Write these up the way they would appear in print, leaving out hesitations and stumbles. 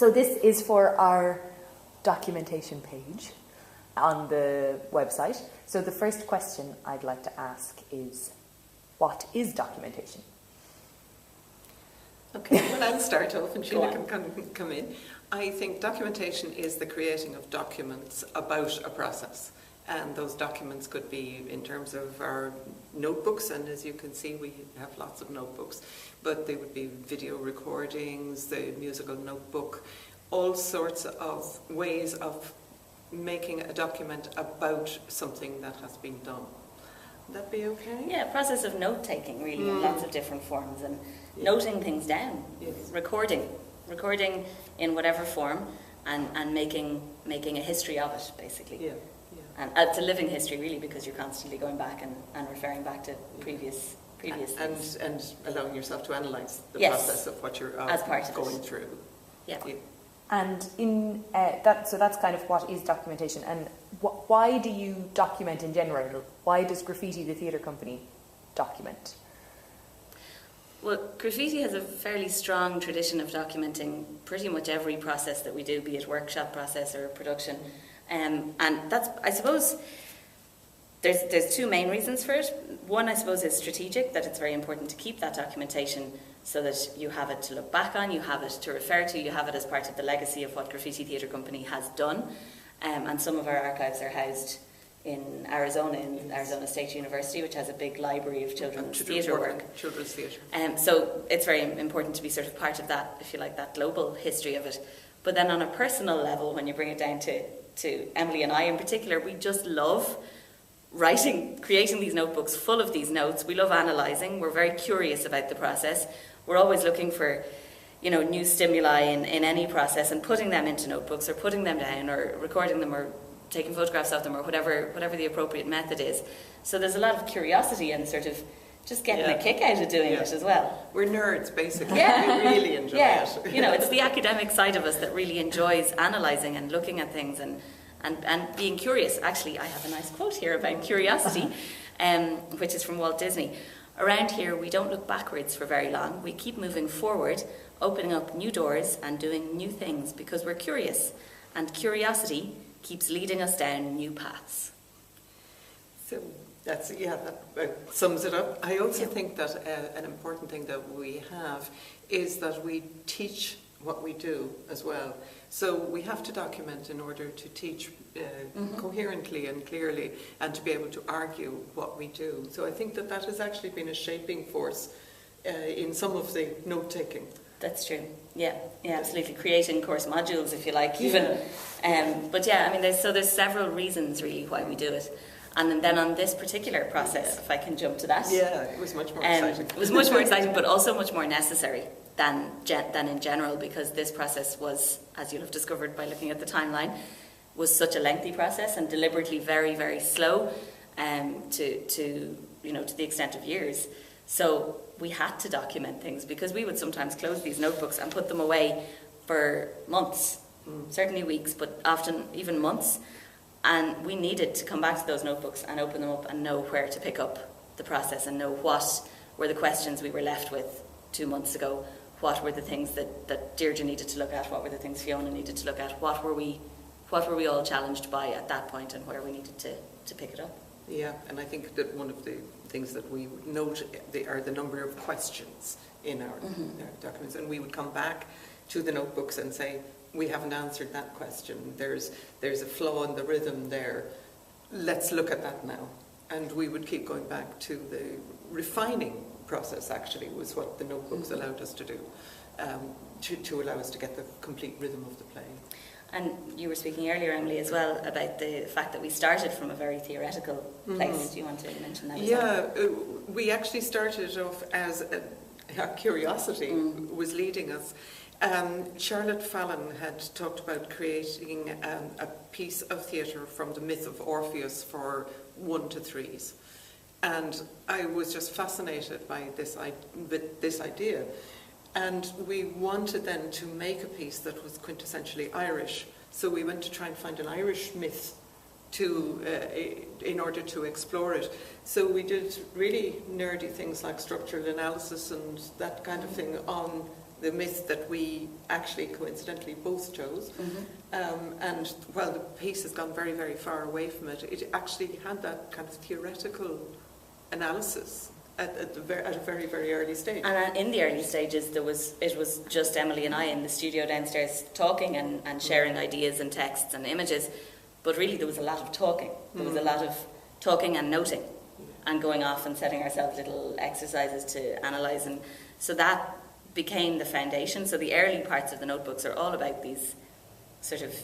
So this is for our documentation page on the website. So the first question I'd like to ask is, what is documentation? Okay, well, I'll start off and Sheila can come in. I think documentation is the creating of documents about a process. And those documents could be in terms of our notebooks, and as you can see, we have lots of notebooks, but they would be video recordings, the musical notebook, all sorts of ways of making a document about something that has been done. Would that be okay? Yeah, process of note-taking, really, in lots of different forms, and noting things down, recording in whatever form, and making a history of it, basically. Yeah. And it's a living history, really, because you're constantly going back and referring back to previous things. And allowing yourself to analyse the Yes. process of what you're As part of going it. through. Yeah. And in so that's kind of what is documentation. And why do you document in general? Why does Graffiti, the theatre company, document? Well, Graffiti has a fairly strong tradition of documenting pretty much every process that we do, be it workshop process or production. And that's, I suppose, there's two main reasons for it. One, I suppose, is strategic, that it's very important to keep that documentation so that you have it to look back on, you have it to refer to, you have it as part of the legacy of what Graffiti Theatre Company has done. And some of our archives are housed in Arizona State University, which has a big library of children's theatre work. Children's theatre. So it's very important to be sort of part of that, if you like, that global history of it. But then on a personal level, when you bring it down to Emelie and I in particular, we just love creating these notebooks full of these notes. We love analysing. We're very curious about the process. We're always looking for, new stimuli in any process and putting them into notebooks or putting them down or recording them or taking photographs of them or whatever the appropriate method is. So there's a lot of curiosity and sort of just getting a kick out of doing it as well. We're nerds, basically. Yeah. We really enjoy it. It's the academic side of us that really enjoys analysing and looking at things and being curious. Actually, I have a nice quote here about curiosity, which is from Walt Disney. Around here, we don't look backwards for very long. We keep moving forward, opening up new doors and doing new things because we're curious. And curiosity keeps leading us down new paths. So that sums it up. I also think that an important thing that we have is that we teach what we do as well. So we have to document in order to teach coherently and clearly and to be able to argue what we do. So I think that has actually been a shaping force in some of the note-taking. That's true. Yeah, absolutely. Creating course modules, if you like, even. But yeah, I mean, there's several reasons really why we do it. And then on this particular process, if I can jump to that. Yeah, it was much more exciting. It was much more exciting, but also much more necessary than in general, because this process was, as you'll have discovered by looking at the timeline, was such a lengthy process and deliberately very, very slow, to the extent of years. So we had to document things because we would sometimes close these notebooks and put them away for months, certainly weeks, but often even months. And we needed to come back to those notebooks and open them up and know where to pick up the process and know what were the questions we were left with 2 months ago, what were the things that Deirdre needed to look at, what were the things Fiona needed to look at, what were we all challenged by at that point and where we needed to pick it up. Yeah, and I think that one of the things that we would note are the number of questions in our documents, and we would come back to the notebooks and say, we haven't answered that question, there's a flaw in the rhythm there, let's look at that now. And we would keep going back to the refining process, actually, was what the notebooks allowed us to do, to allow us to get the complete rhythm of the play. And you were speaking earlier, Emelie, as well, about the fact that we started from a very theoretical place. Do you want to mention that as well? Yeah, we actually started off as a curiosity was leading us. Charlotte Fallon had talked about creating a piece of theatre from the myth of Orpheus for 1 to 3s. And I was just fascinated by this idea. And we wanted then to make a piece that was quintessentially Irish. So we went to try and find an Irish myth in order to explore it. So we did really nerdy things like structural analysis and that kind of thing on the myth that we actually coincidentally both chose. And while the piece has gone very, very far away from it, it actually had that kind of theoretical analysis at a very, very early stage. And in the early stages, it was just Emelie and I in the studio downstairs talking and sharing ideas and texts and images. But really, there was a lot of talking. There was a lot of talking and noting, and going off and setting ourselves little exercises to analyse. And so that became the foundation. So the early parts of the notebooks are all about these sort of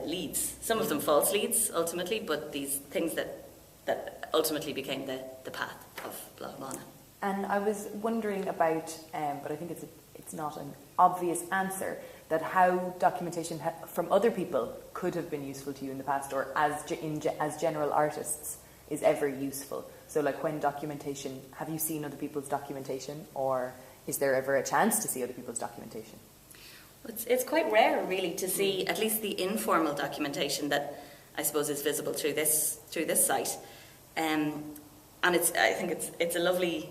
leads. Some of them false leads, ultimately, but these things that ultimately became the path of Bhroin. And I was wondering about, but I think it's not an obvious answer, that how documentation from other people could have been useful to you in the past, or as general artists is ever useful. So like when documentation, have you seen other people's documentation, or is there ever a chance to see other people's documentation? It's quite rare, really, to see at least the informal documentation that I suppose is visible through this site. And I think it's a lovely.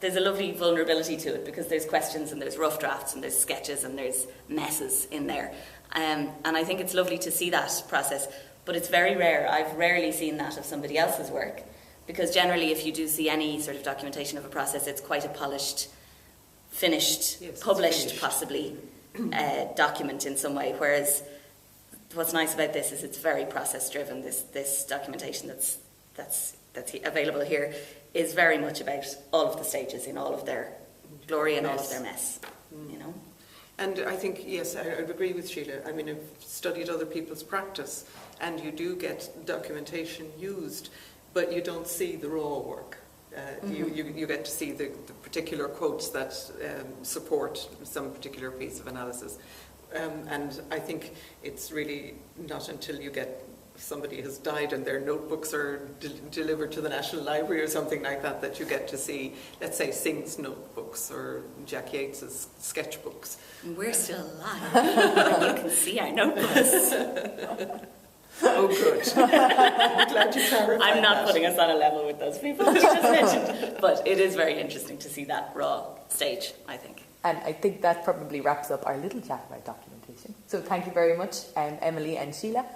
There's a lovely vulnerability to it, because there's questions and there's rough drafts and there's sketches and there's messes in there. And I think it's lovely to see that process, but it's very rare. I've rarely seen that of somebody else's work, because generally if you do see any sort of documentation of a process, it's quite a polished, finished, published possibly document in some way. Whereas what's nice about this is it's very process driven. This documentation that's available here is very much about all of the stages in all of their glory and all of their mess, you know. And I think, yes, I would agree with Sheila. I mean, I've studied other people's practice, and you do get documentation used, but you don't see the raw work. You get to see the particular quotes that support some particular piece of analysis. And I think it's really not until you get somebody has died and their notebooks are delivered to the National Library or something like that, that you get to see, let's say, Synge's notebooks or Jack Yeats's sketchbooks. We're still alive. And you can see our notebooks. Oh, good. I'm glad you clarified. I'm not that. putting us on a level with those people you just mentioned. But it is very interesting to see that raw stage, I think. And I think that probably wraps up our little chat about documentation. So thank you very much, Emelie and Sheila.